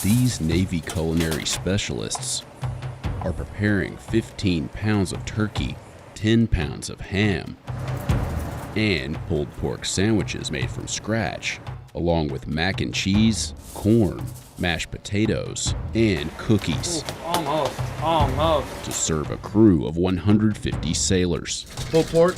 These Navy culinary specialists are preparing 15 pounds of turkey, 10 pounds of ham, and pulled pork sandwiches made from scratch, along with mac and cheese, corn, mashed potatoes, and cookies. Ooh, almost. To serve a crew of 150 sailors. Pulled pork,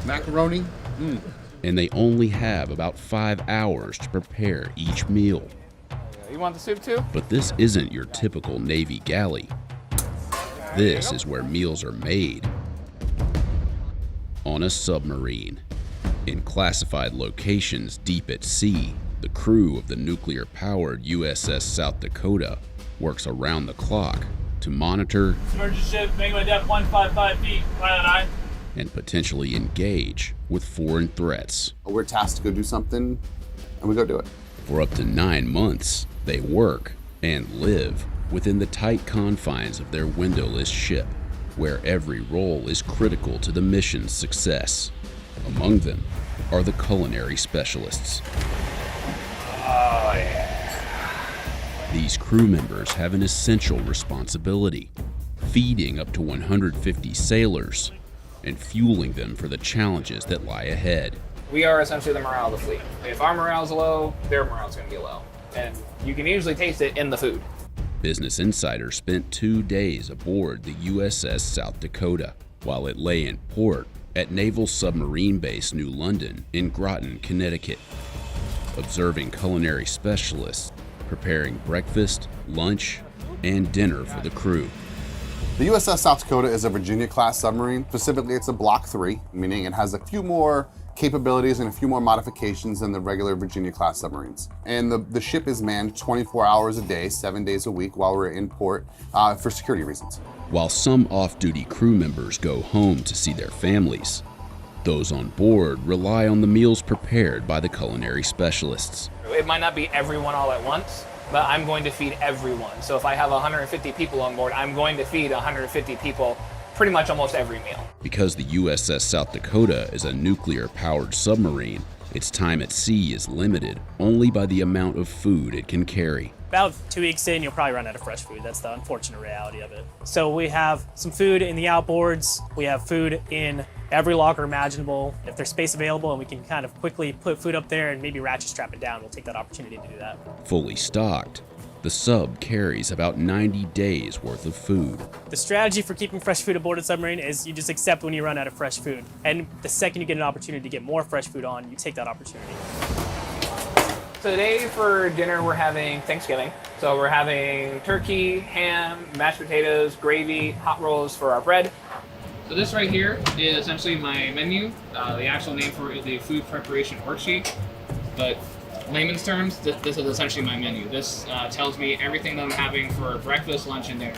macaroni. And they only have about 5 hours to prepare each meal. You want the soup too? But this isn't your typical Navy galley. This is where meals are made. On a submarine. In classified locations deep at sea, the crew of the nuclear-powered USS South Dakota works around the clock to monitor, Submerged ship, making depth 155 feet, pilot eye. and potentially engage with foreign threats. We're tasked to go do something, and we go do it. For up to 9 months, they work and live within the tight confines of their windowless ship, where every role is critical to the mission's success. Among them are the culinary specialists. Oh, yeah. These crew members have an essential responsibility, feeding up to 150 sailors and fueling them for the challenges that lie ahead. We are essentially the morale of the fleet. If our morale's low, their morale's going to be low. And you can usually taste it in the food. Business Insider spent 2 days aboard the USS South Dakota while it lay in port at Naval Submarine Base New London in Groton, Connecticut, observing culinary specialists preparing breakfast, lunch, and dinner for the crew. The USS South Dakota is a Virginia-class submarine. Specifically, it's a Block 3, meaning it has a few more capabilities and a few more modifications than the regular Virginia-class submarines. And the ship is manned 24 hours a day, 7 days a week while we're in port for security reasons. While some off-duty crew members go home to see their families, those on board rely on the meals prepared by the culinary specialists. It might not be everyone all at once, but I'm going to feed everyone. So if I have 150 people on board, I'm going to feed 150 people pretty much almost every meal. Because the USS South Dakota is a nuclear-powered submarine, its time at sea is limited only by the amount of food it can carry. About 2 weeks in, you'll probably run out of fresh food. That's the unfortunate reality of it. So we have some food in the outboards. We have food in every locker imaginable. If there's space available and we can kind of quickly put food up there and maybe ratchet strap it down, we'll take that opportunity to do that. Fully stocked, the sub carries about 90 days worth of food. The strategy for keeping fresh food aboard a submarine is you just accept when you run out of fresh food. And the second you get an opportunity to get more fresh food on, you take that opportunity. So today for dinner, we're having Thanksgiving. So we're having turkey, ham, mashed potatoes, gravy, hot rolls for our bread. So this right here is essentially my menu. The actual name for it is the food preparation worksheet. But layman's terms, this is essentially my menu. This tells me everything that I'm having for breakfast, lunch, and dinner.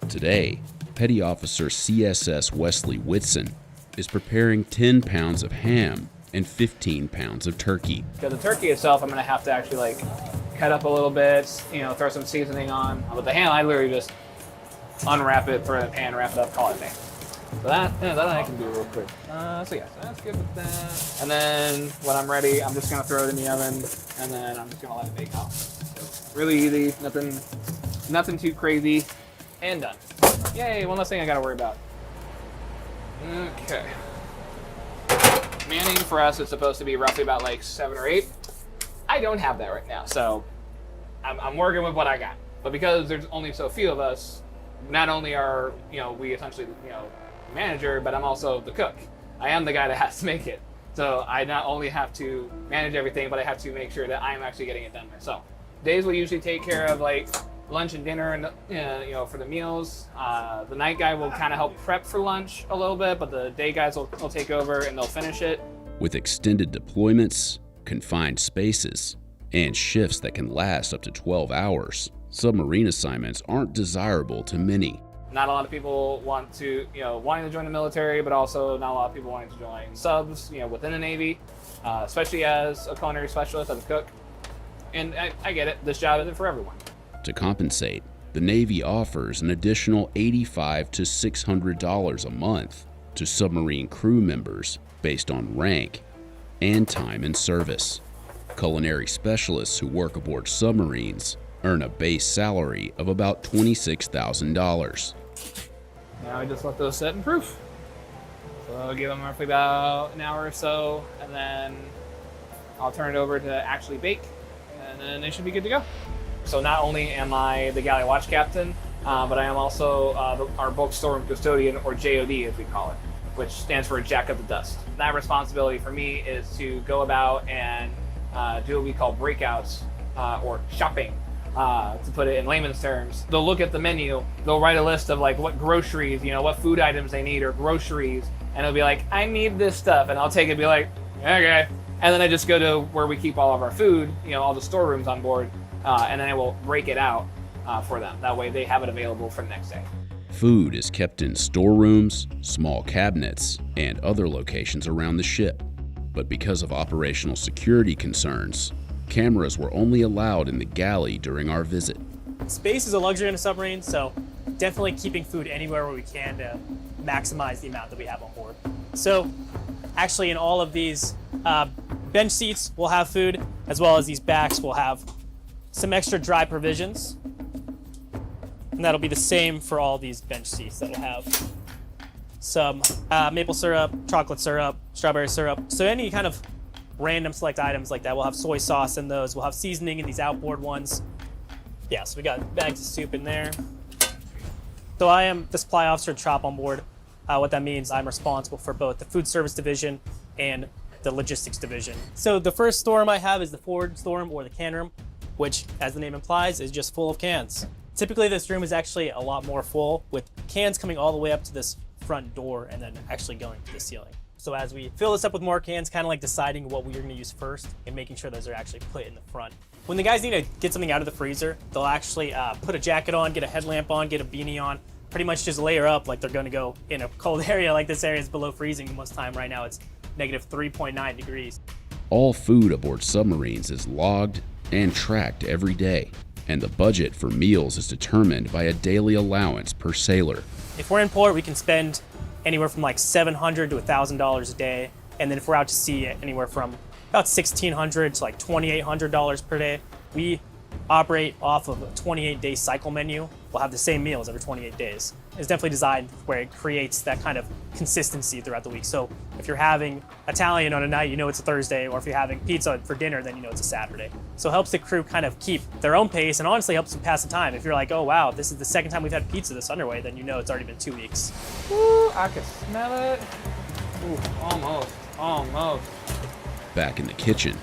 Today, Petty Officer CSS Wesley Whitson is preparing 10 pounds of ham and 15 pounds of turkey. Because the turkey itself, I'm gonna have to actually like cut up a little bit, you know, throw some seasoning on. With the ham, I literally just unwrap it, throw it in a pan, wrap it up, call it a day. So that I can do real quick. So yeah, so that's good with that. And then when I'm ready, I'm just gonna throw it in the oven, and then I'm just gonna let it bake out. So really easy, nothing too crazy, and done. Yay! One less thing I gotta worry about. Okay. Manning for us is supposed to be roughly about like 7 or 8. I don't have that right now, so I'm working with what I got. But because there's only so few of us, not only are we essentially manager, but I'm also the cook. I am the guy that has to make it. So I not only have to manage everything, but I have to make sure that I'm actually getting it done myself. Days will usually take care of like lunch and dinner and for the meals. The night guy will kind of help prep for lunch a little bit, but the day guys will take over and they'll finish it. With extended deployments, confined spaces, and shifts that can last up to 12 hours, submarine assignments aren't desirable to many. Not a lot of people want to, wanting to join the military, but also not a lot of people wanting to join subs, within the Navy, especially as a culinary specialist, as a cook. And I get it, this job isn't for everyone. To compensate, the Navy offers an additional $85 to $600 a month to submarine crew members based on rank and time in service. Culinary specialists who work aboard submarines earn a base salary of about $26,000. Now I just let those set and proof. So I'll give them roughly about an hour or so, and then I'll turn it over to actually bake, and then they should be good to go. So not only am I the galley watch captain, but I am also our bulk storeroom custodian, or JOD as we call it, which stands for Jack of the Dust. That responsibility for me is to go about and do what we call breakouts, or shopping, to put it in layman's terms. They'll look at the menu, they'll write a list of like what groceries, what food items they need, or groceries, and it'll be like, I need this stuff, and I'll take it and be like, okay. And then I just go to where we keep all of our food, all the storerooms on board, and then I will break it out for them. That way they have it available for the next day. Food is kept in storerooms, small cabinets, and other locations around the ship. But because of operational security concerns, cameras were only allowed in the galley during our visit. Space is a luxury in a submarine, so definitely keeping food anywhere where we can to maximize the amount that we have on board. So actually in all of these bench seats we'll have food, as well as these backs we'll have some extra dry provisions. And that'll be the same for all these bench seats. That'll have some maple syrup, chocolate syrup, strawberry syrup. So any kind of random select items like that. We'll have soy sauce in those. We'll have seasoning in these outboard ones. Yeah, so we got bags of soup in there. So I am the supply officer at shop on board. What that means, I'm responsible for both the food service division and the logistics division. So the first storeroom I have is the forward storeroom, or the can room, which, as the name implies, is just full of cans. Typically this room is actually a lot more full, with cans coming all the way up to this front door and then actually going to the ceiling. So as we fill this up with more cans, kind of like deciding what we're going to use first and making sure those are actually put in the front. When the guys need to get something out of the freezer, they'll actually put a jacket on, get a headlamp on, get a beanie on, pretty much just layer up like they're going to go in a cold area. Like this area is below freezing most of the time. Right now it's negative 3.9 degrees. All food aboard submarines is logged and tracked every day, and the budget for meals is determined by a daily allowance per sailor. If we're in port, we can spend anywhere from like $700 to $1,000 a day, and then if we're out to sea, anywhere from about $1,600 to like $2,800 per day. We operate off of a 28-day cycle menu. We'll have the same meals every 28 days. It's definitely designed where it creates that kind of consistency throughout the week. So if you're having Italian on a night, it's a Thursday, or if you're having pizza for dinner, then it's a Saturday. So it helps the crew kind of keep their own pace, and honestly helps them pass the time. If you're like, oh wow, this is the second time we've had pizza this underway, then it's already been 2 weeks. Ooh, I can smell it. Ooh, almost. Back in the kitchen,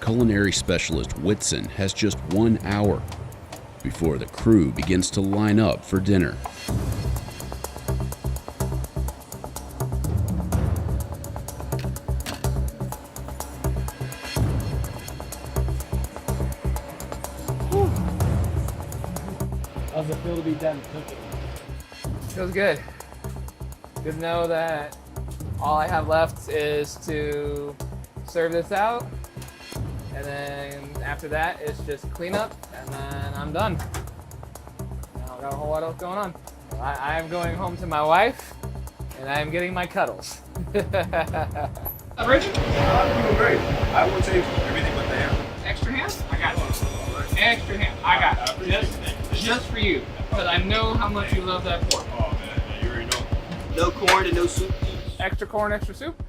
culinary specialist Whitson has just 1 hour before the crew begins to line up for dinner. How's it feel to be done cooking? Feels good. Good to know that all I have left is to serve this out, and then after that it's just clean up, and then I'm done. I don't got a whole lot else going on. I am going home to my wife, and I am getting my cuddles. Richard? I'm doing great. I will take everything but the ham. Extra ham? I got you. Extra ham. I got you. Just for you, because I know how much you love that pork. Oh man, you already know. No corn and no soup. Extra corn, extra soup?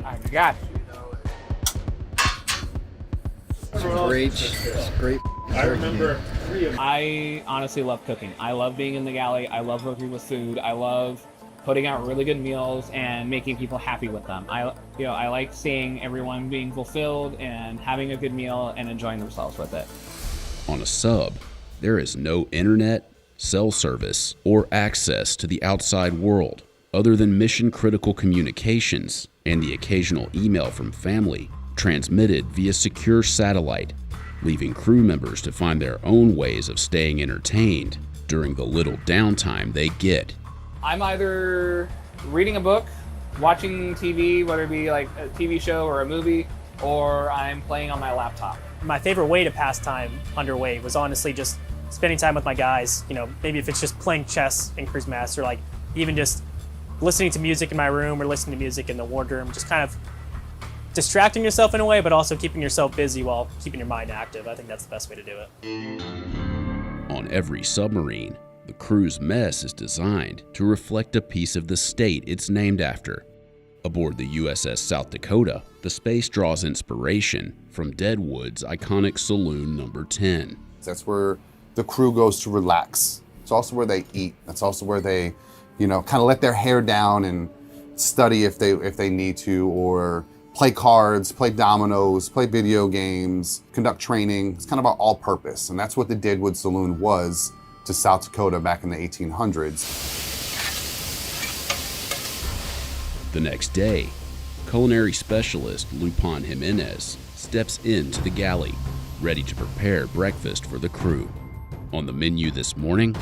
I got you. Great. I remember 3 of them. I honestly love cooking. I love being in the galley. I love working with food. I love putting out really good meals and making people happy with them. I like seeing everyone being fulfilled and having a good meal and enjoying themselves with it. On a sub, there is no internet, cell service, or access to the outside world other than mission-critical communications and the occasional email from family transmitted via secure satellite, leaving crew members to find their own ways of staying entertained during the little downtime they get. I'm either reading a book, watching TV, whether it be like a TV show or a movie, or I'm playing on my laptop. My favorite way to pass time underway was honestly just spending time with my guys. Maybe if it's just playing chess in Cruise Master, like even just listening to music in my room or listening to music in the wardroom, just kind of distracting yourself in a way, but also keeping yourself busy while keeping your mind active. I think that's the best way to do it. On every submarine, the crew's mess is designed to reflect a piece of the state it's named after. Aboard the USS South Dakota, the space draws inspiration from Deadwood's iconic Saloon Number 10. That's where the crew goes to relax. It's also where they eat. That's also where they, kind of let their hair down and study if they need to, or play cards, play dominoes, play video games, conduct training. It's kind of all purpose. And that's what the Deadwood Saloon was to South Dakota back in the 1800s. The next day, culinary specialist Lupin Jimenez steps into the galley, ready to prepare breakfast for the crew. On the menu this morning,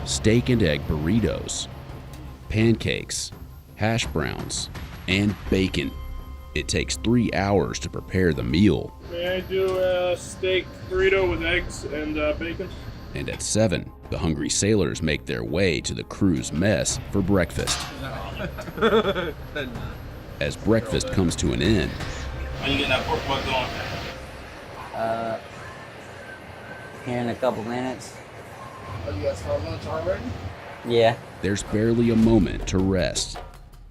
steak and egg burritos, pancakes, hash browns, and bacon. It takes 3 hours to prepare the meal. May I do a steak burrito with eggs and bacon? And at 7, the hungry sailors make their way to the crew's mess for breakfast. As breakfast comes to an end, When you getting that pork butt going? Here in a couple minutes. Are you guys having lunch already? Yeah. there's barely a moment to rest.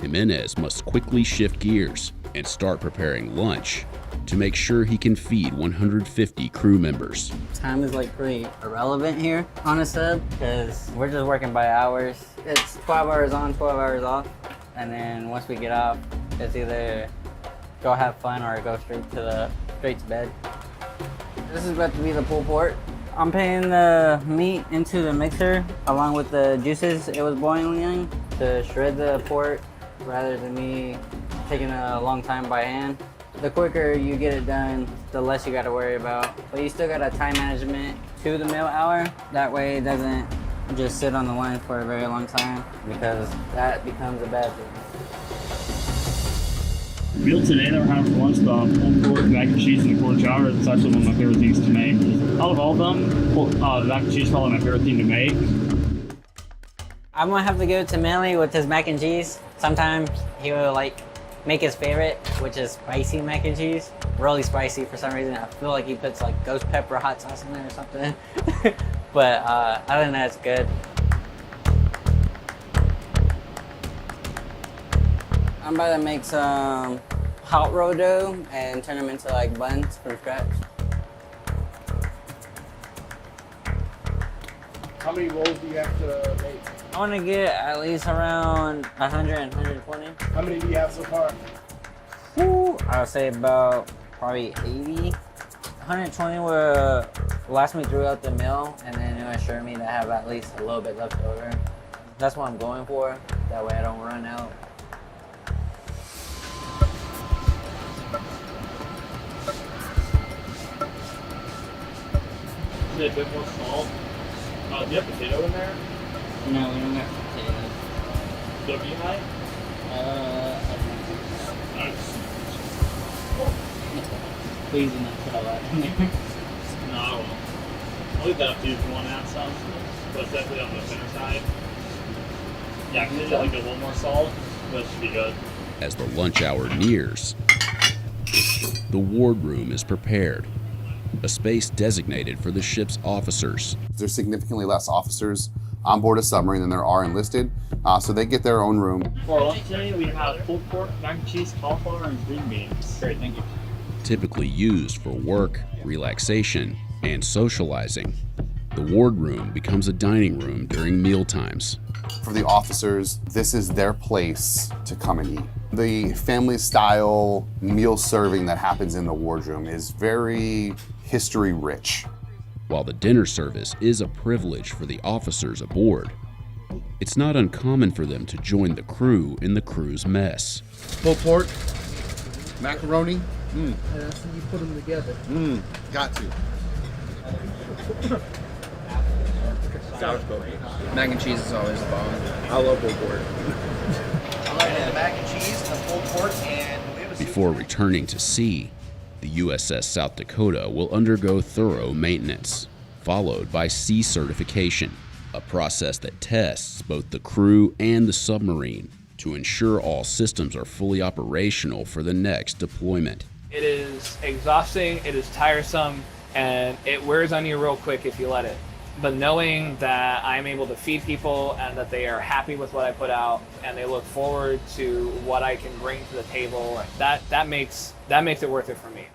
Jimenez must quickly shift gears and start preparing lunch to make sure he can feed 150 crew members. Time is like pretty irrelevant here on a sub because we're just working by hours. It's 12 hours on, 12 hours off. And then once we get off, it's either go have fun or go straight to bed. This is about to be the pulled pork. I'm putting the meat into the mixer along with the juices it was boiling in to shred the pork rather than me taking a long time by hand. The quicker you get it done, the less you gotta worry about. But you still got a time management to the meal hour. That way it doesn't just sit on the line for a very long time because that becomes a bad thing. Meal today that we're having for lunch, the pulled pork, mac and cheese, and the corn chowder. It's actually one of my favorite things to make. Out of all of them, the mac and cheese is probably my favorite thing to make. I'm gonna have to give it to Millie with his mac and cheese. Sometimes he will make his favorite, which is spicy mac and cheese. Really spicy for some reason. I feel like he puts ghost pepper hot sauce in there or something. But other than that, it's good. I'm about to make some hot roll dough and turn them into buns from scratch. How many rolls do you have to make? I want to get at least around 100 and 120. How many do you have so far? I would say about probably 80. 120 will last me throughout the meal, and then it'll assure me to have at least a little bit left over. That's what I'm going for. That way I don't run out. A bit more salt. Do you have potato in there? No, we don't have potatoes. So do you like? Nice. Please do not put all that in there. No, I won't. I'll leave that up to you if you want to add some. But it's definitely on the thinner side. Yeah, I can get a little more salt, but it should be good. As the lunch hour nears, the wardroom is prepared, a space designated for the ship's officers. There's significantly less officers on board a submarine than there are enlisted, so they get their own room. For lunch today, we have pulled pork, mac and cheese, cauliflower, and green beans. Great, thank you. Typically used for work, relaxation, and socializing, the wardroom becomes a dining room during meal times. For the officers, this is their place to come and eat. The family-style meal serving that happens in the wardroom is very history-rich. While the dinner service is a privilege for the officers aboard, it's not uncommon for them to join the crew in the crew's mess. Pulled pork, macaroni. And that's when you put them together. Got to. Mac and cheese is always the bomb. I love pulled pork. I like the mac and cheese, the pulled pork, and we have a Before returning to sea, the USS South Dakota will undergo thorough maintenance, followed by sea certification, a process that tests both the crew and the submarine to ensure all systems are fully operational for the next deployment. It is exhausting, it is tiresome, and it wears on you real quick if you let it. But knowing that I'm able to feed people and that they are happy with what I put out and they look forward to what I can bring to the table, that makes it worth it for me.